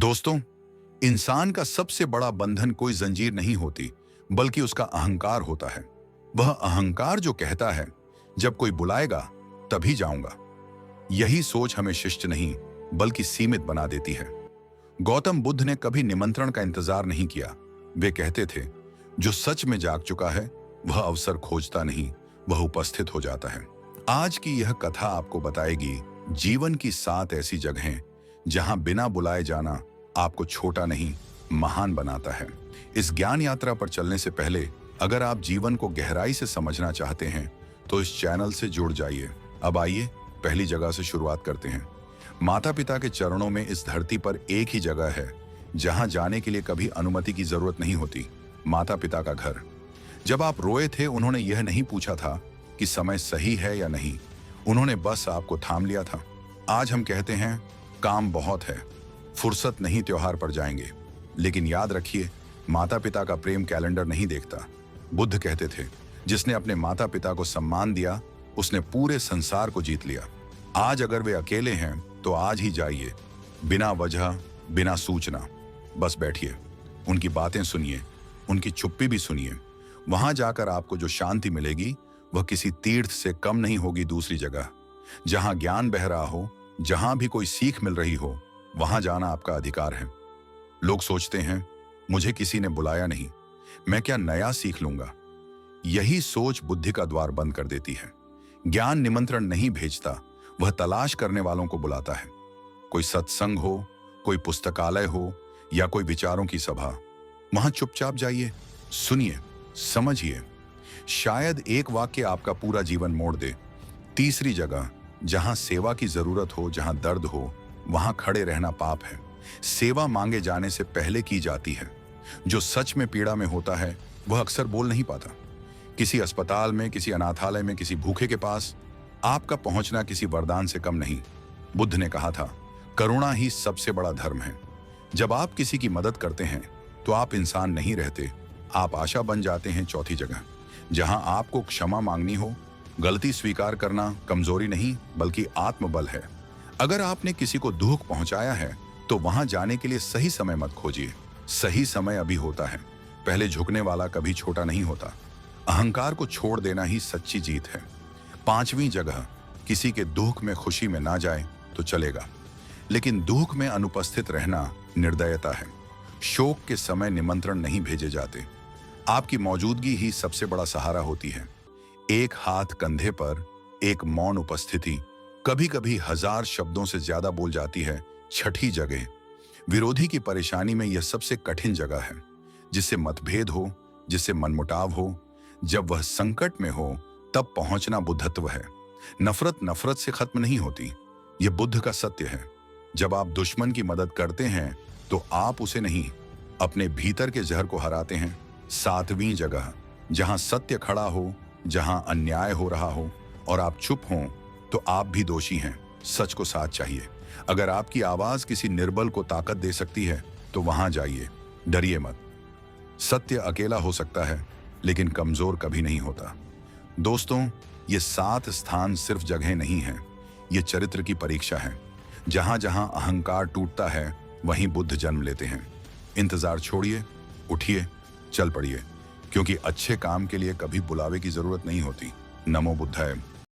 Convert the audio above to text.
दोस्तों, इंसान का सबसे बड़ा बंधन कोई जंजीर नहीं होती, बल्कि उसका अहंकार होता है। वह अहंकार जो कहता है, जब कोई बुलाएगा तभी जाऊंगा। यही सोच हमें शिष्ट नहीं, बल्कि सीमित बना देती है। गौतम बुद्ध ने कभी निमंत्रण का इंतजार नहीं किया। वे कहते थे, जो सच में जाग चुका है वह अवसर खोजता नहीं, वह उपस्थित हो जाता है। आज की यह कथा आपको बताएगी जीवन की 7 ऐसी जगहें जहां बिना बुलाए जाना आपको छोटा नहीं, महान बनाता है। इस ज्ञान यात्रा पर चलने से पहले अगर आप जीवन को गहराई से समझना चाहते हैं तो इस चैनल से जुड़ जाइए। अब आइए पहली जगह से शुरुआत करते हैं। माता पिता के चरणों में इस धरती पर एक ही जगह है जहां जाने के लिए कभी अनुमति की जरूरत नहीं होती, माता पिता का घर। जब आप रोए थे उन्होंने यह नहीं पूछा था कि समय सही है या नहीं, उन्होंने बस आपको थाम लिया था। आज हम कहते हैं काम बहुत है, फुर्सत नहीं, त्योहार पर जाएंगे। लेकिन याद रखिए, माता पिता का प्रेम कैलेंडर नहीं देखता। बुद्ध कहते थे, जिसने अपने माता पिता को सम्मान दिया उसने पूरे संसार को जीत लिया। आज अगर वे अकेले हैं तो आज ही जाइए, बिना वजह, बिना सूचना। बस बैठिए, उनकी बातें सुनिए, उनकी चुप्पी भी सुनिए। वहां जाकर आपको जो शांति मिलेगी वह किसी तीर्थ से कम नहीं होगी। दूसरी जगह जहां ज्ञान बह रहा हो, जहां भी कोई सीख मिल रही हो, वहां जाना आपका अधिकार है। लोग सोचते हैं, मुझे किसी ने बुलाया नहीं, मैं क्या नया सीख लूंगा। यही सोच बुद्धि का द्वार बंद कर देती है। ज्ञान निमंत्रण नहीं भेजता, वह तलाश करने वालों को बुलाता है। कोई सत्संग हो, कोई पुस्तकालय हो या कोई विचारों की सभा, वहां चुपचाप जाइए, सुनिए, समझिए। शायद एक वाक्य आपका पूरा जीवन मोड़ दे। तीसरी जगह जहां सेवा की जरूरत हो, जहां दर्द हो, वहां खड़े रहना पाप है। सेवा मांगे जाने से पहले की जाती है। जो सच में पीड़ा में होता है वह अक्सर बोल नहीं पाता। किसी अस्पताल में, किसी अनाथालय में, किसी भूखे के पास आपका पहुंचना किसी वरदान से कम नहीं। बुद्ध ने कहा था, करुणा ही सबसे बड़ा धर्म है। जब आप किसी की मदद करते हैं तो आप इंसान नहीं रहते, आप आशा बन जाते हैं। चौथी जगह जहां आपको क्षमा मांगनी हो, गलती स्वीकार करना कमजोरी नहीं बल्कि आत्मबल है। अगर आपने किसी को दुख पहुंचाया है तो वहां जाने के लिए सही समय मत खोजिए। सही समय अभी होता है। पहले झुकने वाला कभी छोटा नहीं होता। अहंकार को छोड़ देना ही सच्ची जीत है। 5वीं जगह, किसी के दुख में खुशी में ना जाए तो चलेगा, लेकिन दुख में अनुपस्थित रहना निर्दयता है। शोक के समय निमंत्रण नहीं भेजे जाते, आपकी मौजूदगी ही सबसे बड़ा सहारा होती है। एक हाथ कंधे पर, एक मौन उपस्थिति कभी कभी 1000 शब्दों से ज्यादा बोल जाती है। छठी जगह, विरोधी की परेशानी में यह सबसे कठिन जगह है। जिससे मतभेद हो, जिससे मनमुटाव हो, जब वह संकट में हो तब पहुंचना बुद्धत्व है। नफरत नफरत से खत्म नहीं होती, यह बुद्ध का सत्य है। जब आप दुश्मन की मदद करते हैं तो आप उसे नहीं, अपने भीतर के जहर को हराते हैं। 7वीं जगह, जहां सत्य खड़ा हो, जहां अन्याय हो रहा हो और आप चुप हों तो आप भी दोषी हैं। सच को साथ चाहिए। अगर आपकी आवाज किसी निर्बल को ताकत दे सकती है तो वहां जाइए, डरिए मत। सत्य अकेला हो सकता है लेकिन कमजोर कभी नहीं होता। दोस्तों, ये 7 स्थान सिर्फ जगह नहीं है, ये चरित्र की परीक्षा है। जहां जहां अहंकार टूटता है वहीं बुद्ध जन्म लेते हैं। इंतजार छोड़िए, उठिए, चल पड़िए, क्योंकि अच्छे काम के लिए कभी बुलावे की जरूरत नहीं होती। नमो बुद्धाय।